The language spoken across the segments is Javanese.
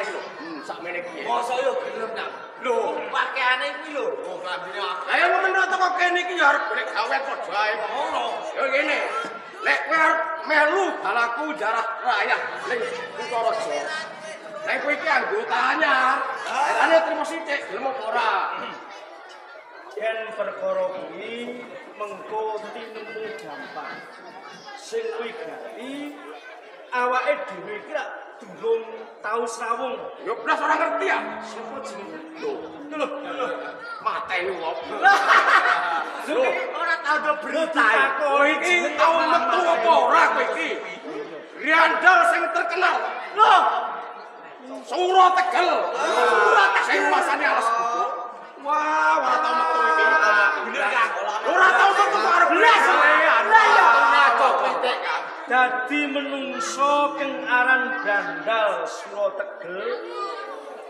iki lho. Sakmene iki. Mosok yo gelem ta. Lho, pakaiane kuwi lho. Oh, klambine akeh. Lah ya ngono teko kene iki ya arep golek gawe padha ae kok ngono. Ya ngene. Nek kowe arep melu balaku jarah raya ning Kutaraja. Nek kowe iki anggota anyar, ane trimo sithik gelem apa ora? Yen perkara kuwi mengko tinemu gampang. Sing kuwi ganti awake dhewe iki lak durung tau srawung. Yo blas ora ngerti ya. Sopo jenenge? Lho. Mateni wong. Lho, ora tau do berita. Kowe iki tau metu apa ora kowe iki? Riandal sing terkenal. Lho. Suro Tegel. Sing masane alas bubuk. Wah, ora tau metu iki. Bener kan? Ora tau metu arep blas. Lah ya ngaco pitik kan. Dadi menungso keng aran Brandal Suro Tegel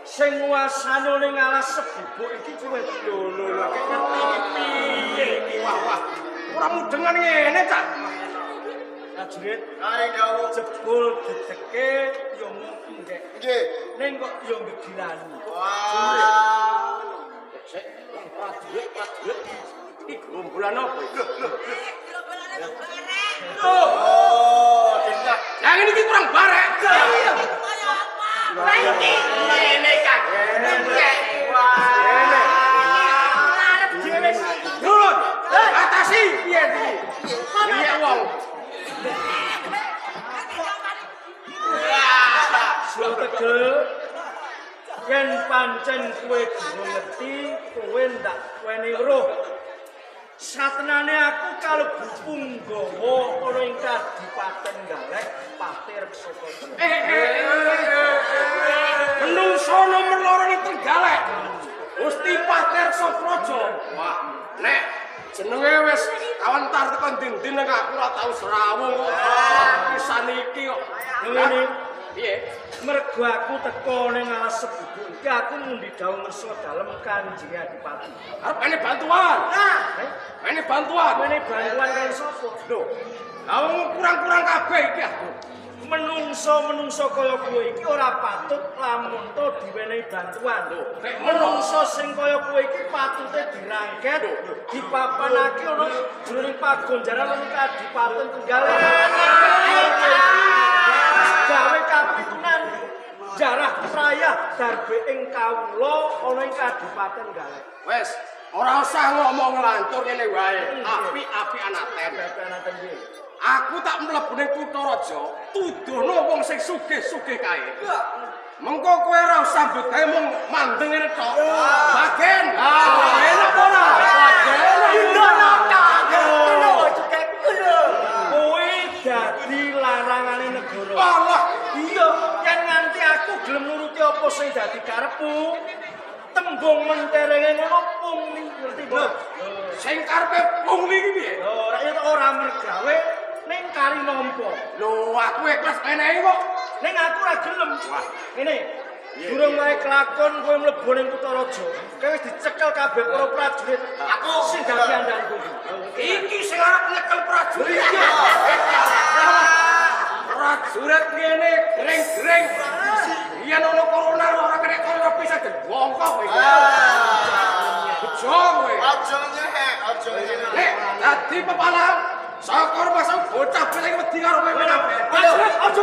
sing nguasane ning alas sebubuk iki kowe lho lagi ngerti iki piye iki Wah. Ora mudengan ngene, Cak. prajurit Are dawuh jebul dideke yo nggih. nggih. Ning kok yo ngegilani. Wah. Sik, prajurit. Iki gerombolan apa iki? Oh, tindak. Yang ini kurang barek. Ini kan. Nurut. Atasi. Iya wong. Suro Tegel yen pancen kowe durung ngerti kowe ndak weni weruh. Satenane aku kalebu punggawa ana ing Kadipaten Galek Patir Soko. Menungso nomor loro ning Trenggalek. Gusti Patir Soprojo. Wah, nek jenenge wis kawentar tekan dindin nek aku ora tau srawung kok. Pisan iki kok. Ngene Piye? mergo aku teko ning alas sebubuk iki aku ngundi dawuh ngersa dalem Kanjeng Adipati. Arep ene bantuan. Ene bantuan. Mene bantuan karo sapa? Lho. Lah wong kurang-kurang kabeh iki aku. Menungso kaya kowe iki ora patut lamun to diwenehi bantuan. Nek Menungso sing kaya kowe iki patute dirangket, dipapanake ana jroning pagonjaran ning Kadipaten Trenggalek. Gawe kapitunan jarah raya darbe ing kawula ana ing Kadipaten Galek. wes, ora usah ngomong lantur ngene wae. Api-api anaten. Bebenaten piye? Aku tak mlebu ning Kutaraja, tuduhno wong sing sugih-sugih kae. Mengko kowe ora usah mbut kae mung mandeng ngene tok. Bagen. Enak ora? Kowe dadi larangane negara. Allah. Iya, yen nganti aku gelem nuruti apa sing dadi karepmu, tembung menterenge ngono pungli, ngerti Lho, sing karepe pungli iki piye? Lho, rakyat ora mergawe ning kari nampa. Lho, aku ikhlas menehi kok. Ning aku ora gelem. Wah. Ngene, durung wae kelakon kowe mlebu ning Kutaraja. Kowe wis dicekel kabeh para prajurit. Aku sing dadi andalku. Iki sing arep nyekel prajurit. Prajurit ngene greng-greng. Yen ono corona ora kena corona bisa dibongkok kowe. Bejo kowe. Aja nyek, aja nyek. Nek dadi pepalang Sakor masuk bocah iki wedi karo kowe. Aja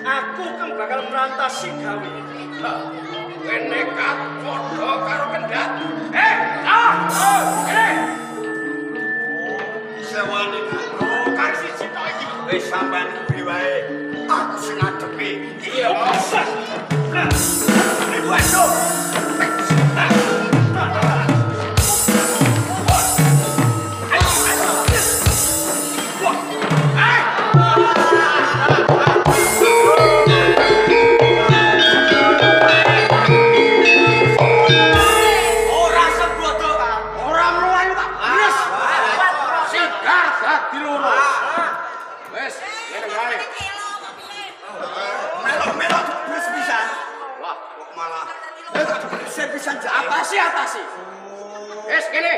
Aku kan bakal merantasi gawe. Nekat podo karo kendhat. Ini. Sewani Kang siji tok iki. wis sampean kuwi wae. Aku sing ngadepi. Iya. Waduh. Atasi. Wes kene.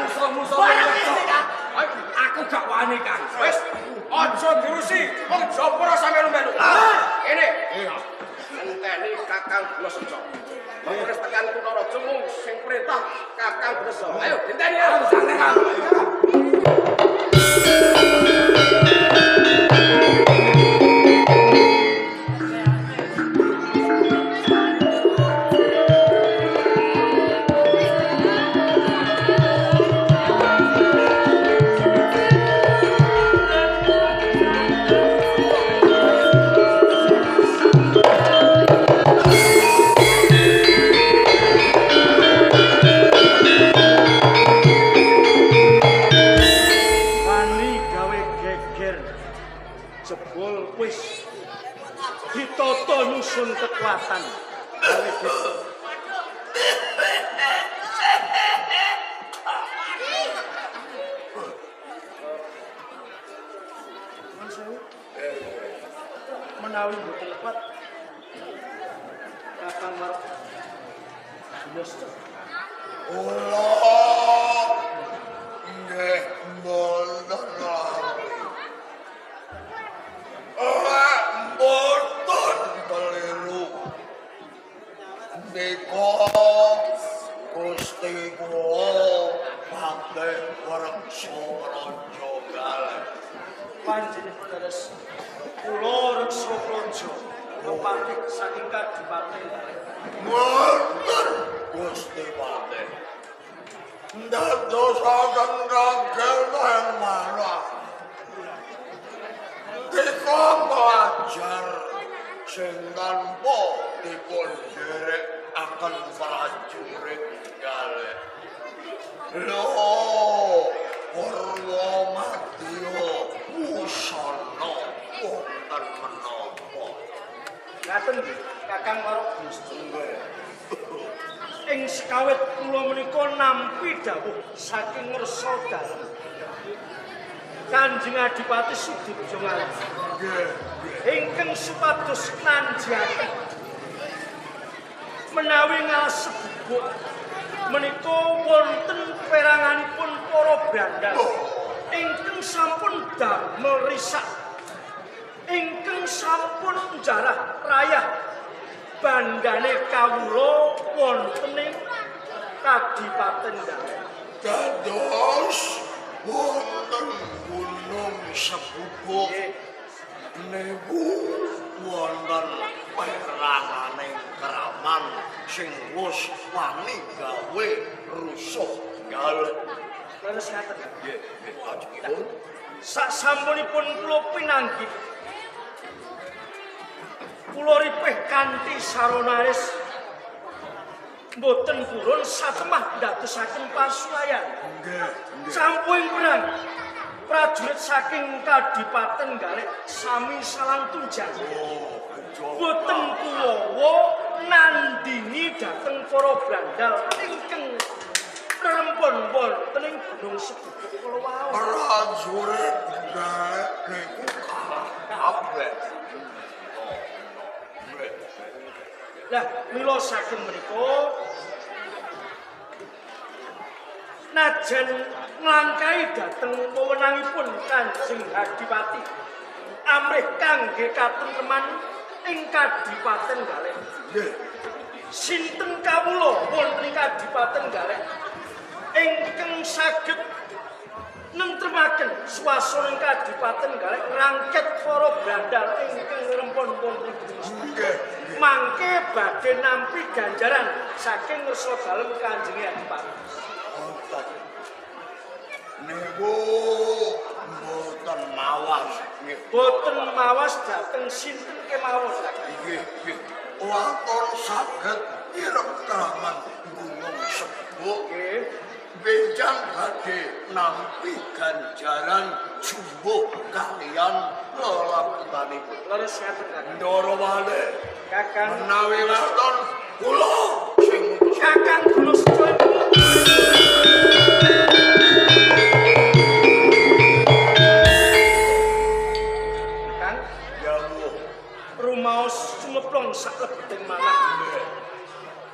Musuh-musuh. Aku gak wani, Kang. Wes aja dirusi. Wong Japura sampe melu. Kene. Enteni Kakang Blesejo. Wis tekan Kutaraja mung sing perintah Kakang Blesejo. Ayo dinteni ya. Jebul wis ditoto nyusun kekuatan. Menawi mboten lepat Kakang Marok Allah. Nggih, mboten mboten keliru. Nika Gusti kula badhe reksa raja galih. panjenengan dados kula reksa praja Bupati saking Kadipaten. Mboten Gusti Pati. Ndadosaken ragil yang marah. Dikongko ajar sing tanpa dipun derek akan prajurit galih. Lho, Purwa Madya Wusana wonten menapa? Ngaten Kakang Marok Gusti. Ing sekawit kula menika nampi dawuh saking ngersa dalem. Kanjeng Adipati Sudibyo Ngalah. Ingkang supados nanjaken menawi Ngalah Sebubuk menika wonten peranganipun para brandal ingkang sampun damel risak ingkang sampun jarah rayah bandane kawula wonten ing Kadipaten Dayak. Dados wonten gunung Sebubuk niku wonten peranganing keraman sing wis wani gawe rusuh galak. Leres ngaten. Nggih, ajengipun Sasampunipun kula pinanggih kula ripih kanthi saronaris mboten purun satemah ndadosaken pasuwayan. nggih. Sampun perang prajurit saking Kadipaten Garek sami salang tunjang. Boten kuwawa nandingi dhateng para brandal ingkang rempon wonten ing Gunung Sebubuk kala wau. Prajurit Garek niku kalah kabeh. Lah mila saking menika najan nglangkai dhateng wewenangipun Kanjeng Adipati amrih kangge katentreman ing Kadipaten Garek. Nggih. Sinten kawula wonten ing Kadipaten Garek ingkang saged nentremaken swasana ing Kadipaten Garek rangket para brandal ingkang rempon wonten Nggih. mangke badhe nampi ganjaran saking ngersa dalem Kanjeng Adipati. Niku mboten mawas. Nggih. Boten mawas dhateng sinten kemawon. Nggih, nggih. Wonten saged ireng-terangan gunung Sebubuk Nggih. benjang badhe nampi ganjaran jumbuh kalian lelakutanipun. Leres ngaten Kakang. Ndara malih Kakang menawi wonten kula sing ngutus. Kakang Gunaseja. Kakang Yawuh. rumaos sumeplong saklebeting manah.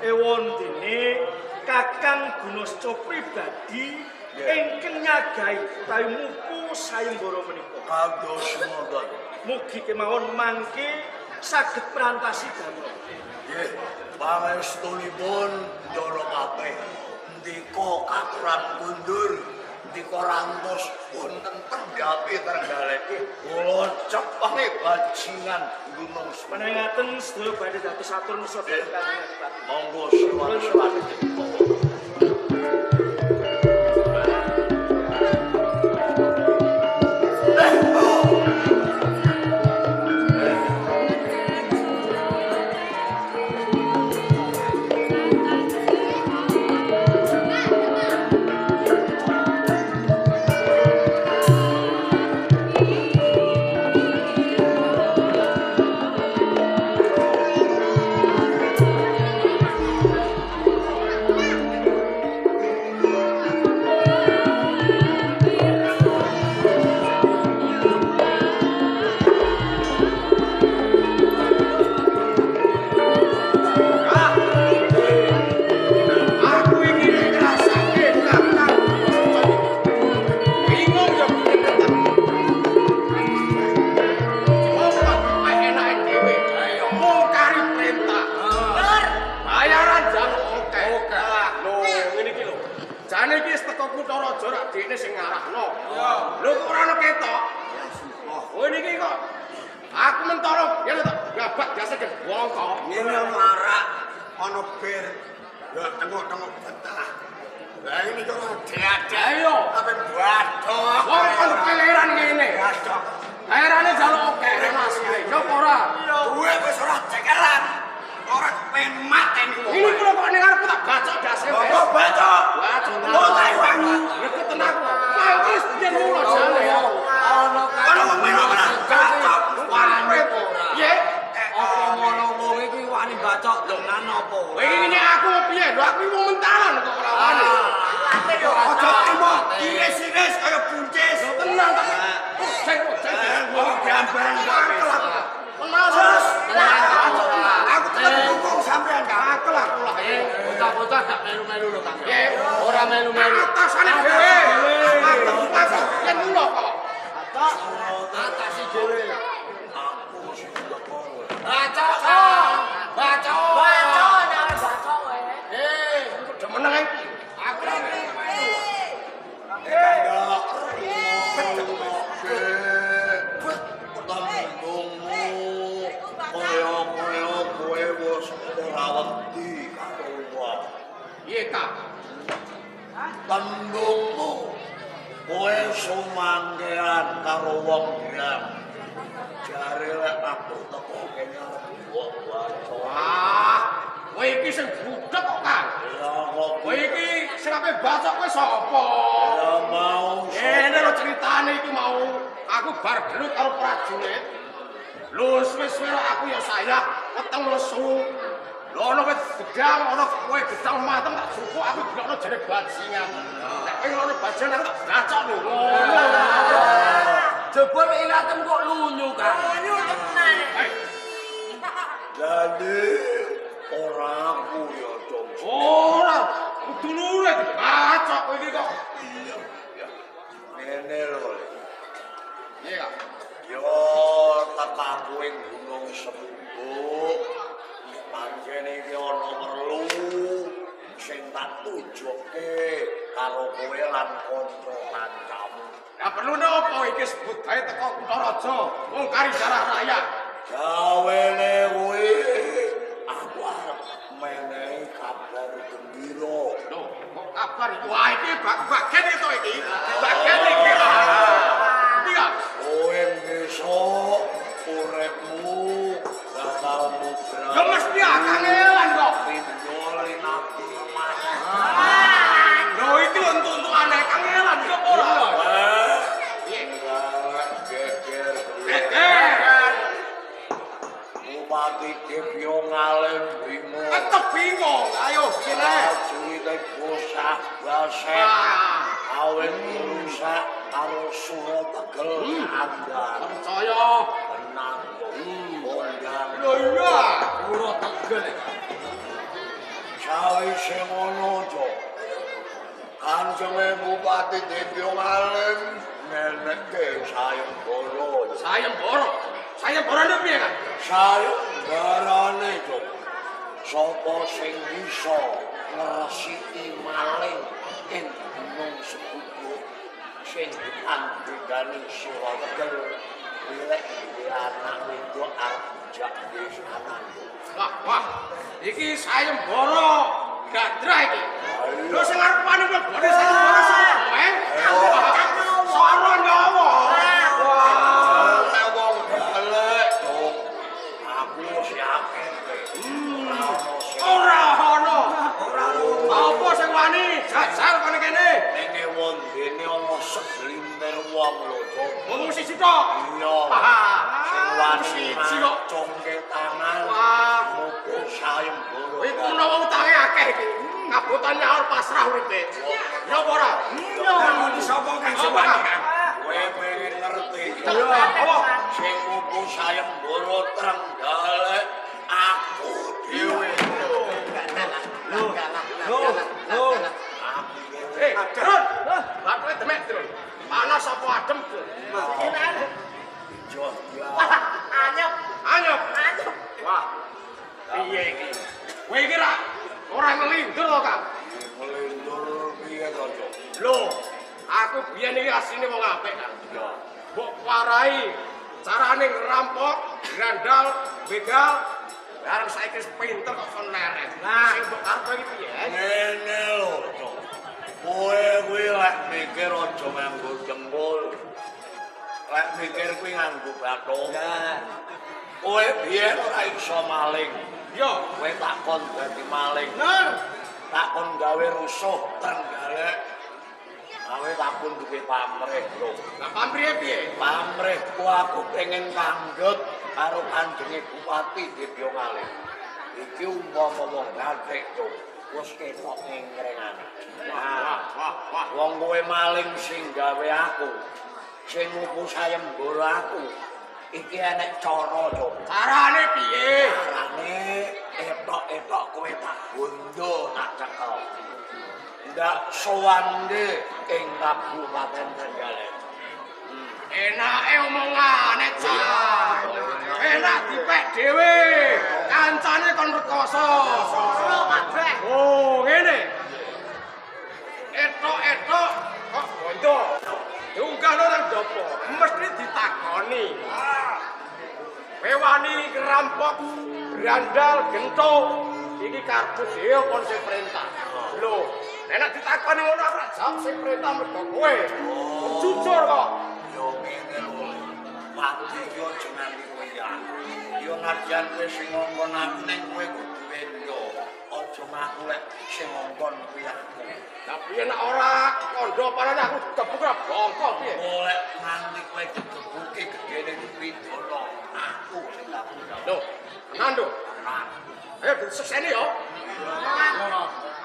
Ewon dene Kakang Gunaseja pribadi ingkang nyagahi utawi mupu sayembara menika. Kados ngoten. Mugi kemawon mangke saged prantasi damel. Nggih, pangestunipun ndara kabeh. Ndika katuran kundur, ndika rantos wonten tenggape Trenggalek. Kula cepenge bajingan gunung Sebubuk. Panjenengan sedaya badhe dados atur nusa dhateng Kanjeng Adipati. Monggo suwan-suwan. Aku iki ngrasake Kakang bingung ya pinten. Wong enake dhewe. Mung kari perintah. Bayaran jaluk oke. Lho, ngene iki lho. Jane iki wis teko Kutha Raja rak dekne sing ngarahno. Lho kok ora ono ketok. Oh niki kok aku mentolo ya to. Gabak biasa ke wong kok. Ngene marak ana bir ya tengok-tengok betah. Lah ini kok ada Ayo. tapi badok. Wong kon peleran ngene. Badok. Daerahnya jaluk oke Mas. Ya apa ora? Duwe wis ora cekelan. Ora pengen mateni wong. Ini kula kok ning arep tak bacok dase. Kok badok. Bacok. Mulai wangi. Ya ketenak. Wis yen mulo jane ya. Ana wong menawa badok. Wani ora. Piye? Apa ngono wong iki wani bacok dengan apa? Ini aku piye? Lho aku wong mentalan kok ora wani. Aja emoh, iris-iris kaya buncis. Tenang ta. Cek. Wong gambaran kakel aku. Tenang. Bacok. Aku tetep dukung sampean kakel aku lah. Bocah-bocah gak melu-melu lho Kang. Ora melu-melu. Atasane dhewe. Aku yen mulo kok. Atasi dhewe. Aku sing Bacok. bacok. Bacok nek bacok kowe. Demeneng iki. Aku tembungmu kowe sumangkean karo wong bilang jare lek aku teko kene wong waco. wah, kowe iki sing budhek kok, Kang. Ya kok Kowe iki sing ape bacok kowe sapa? ya mau Ngene lho critane iki mau. Aku bar gelut karo prajurit. Lho wis-wis aku ya saya weteng lesu. Lho ana wit gedang, ana kowe gedang mateng tak jupuk aku dilokno jare bajingan. Nek kowe ngono bajingan aku tak bacok lho. Jebul ilatem kok lunyu, Kang. Lunyu tenan. jadi ora aku ya dong. Ora, kudu nure dibacok kowe iki kok. Iya. Ngene lho. Iya, Kak. Yo tataku ing Gunung Sembuk. Pancen iki ana perlu sing tak tujuke karo kowe lan kanca-kancamu. Ya perlu napa iki sebut bae teko Kutaraja, wong kari darah rakyat. Gawene kuwi aku arep menehi kabar gembira. Lho, kok kabar iki? Wah, iki bagian itu iki. Bagian iki. Iya. Kowe besok uripmu bakal mubrah. Ya mesti kangelan kok. Pinjolin aku maneh. Lho iki untuk-untukane kangelan kok ora. Enggak geger. Bupati Debyo ngalem bingung. Tetep bingung. Ayo kene. Juwite bosah baseh. Awet rusak karo Suro Tegel andal. Percaya. Tenang. Kondang. Lho iya, Suro Tegel. Sawise ngono, Cok. Kanjenge Bupati Debyo ngalem neneke sayembara. Sayembara. Sayembara piye, Kang? Sayembarane, Cok. Sapa sing bisa ngresiki maling ing Gunung Sembuk sing anggegane Suro Tegel lek duwe anak wedok arep jak desanan. Wah, iki sayembara gadrah iki. Lho sing arep wani mlebone sayembara sapa, Eng? Soro nyawa. Wah, Nek wong galek, Cok. Aku siap. ora ono. Apa sing wani jajal kene kene? Ning wondene ana segelintir wong lho, Cok. Ngomong siji tok. Iya. Sing wani Siji kok. congke tangan. Wah, Mugo sayembara. kuwi menawa utange akeh iki. Kabutan nyaur pasrah uripe. Ya apa ora? Kamu sapa Kang Sewani? Kowe pengen ngerti. Iya, apa? Sing mugo sayembara Trenggalek aku dhewe. Loh. Drun. Bakoke demek, Drun. Panas apa adem, Drun? Jo, ya. Anyep. Anyep. Wah. Piye iki? Kowe iki ora ngelindur to, Kang? Melindur piye to, Jo? Lho, aku biyen iki asline wong apik, Kang. Ya. Mbok warai carane ngerampok, grandal, begal, bareng saiki pinter kok kon leren. Sing mbok arep iki piye? Ngene lho, Jo. Kowe kuwi lek mikir aja nganggo jempol. Lek mikir kuwi nganggo bathuk. Kowe biyen ora iso maling. Yo, Kowe takon dadi maling. bener. Takon gawe rusuh Trenggalek. Kowe takon duwe pamrih, Bro. Lah pamrih piye? Pamrihku aku pengen tanggep karo kanjenge Bupati Debyo ngalem. Iki umpama wong gatek, Cuk. Wis ketok ngengrengane. Wah. Wong kowe maling sing gawe aku. Sing nguku sayembara aku. Iki enek cara, Cuk. Carane piye? Carane etok-etok kowe tak bondo tak cekel. Ndak sowan de ing Kabupaten Trenggalek. Enake omongane, Cak. Enak dipek dhewe. Kancane kon rekoso. Ora kabeh. Oh, ngene. Etok-etok kok bondo. Diunggahno nang dopo, mesti ditakoni. Wewani ngerampok, brandal, gentuk. Iki karbu dhewe kon sing perintah. Lho, nek ditakoni ngono ora jawab sing perintah mergo kowe. Jujur kok. Yo ngene lho. Waktu yo jeneng kowe ya. Yo ngarjan kowe sing ngongkon aku ning kowe kudu bendo. Aja ngaku lek sing ngongkon kuwi aku. Tapi nek ora kondo parane aku gebuk ora bongkok piye. Oleh nganti kowe digebuke gedene Widono. Aku sing tak Lho, Nando. Ayo disekseni yo.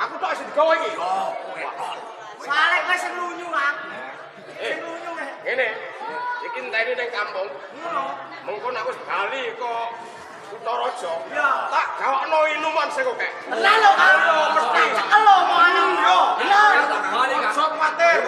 Aku tok sing digawe iki. Yo, kowe tok. Soale kowe sing lunyu, Kang. Sing lunyu nek. Ngene. Iki enteni ning kampung. Ngono. Mengko nek wis bali kok Kutaraja. Ya. Tak gawakno inuman sing oke. Tenan lho, Kang. Mesti. Cekel lho omongane. Yo. Bener. Aja kuwatir.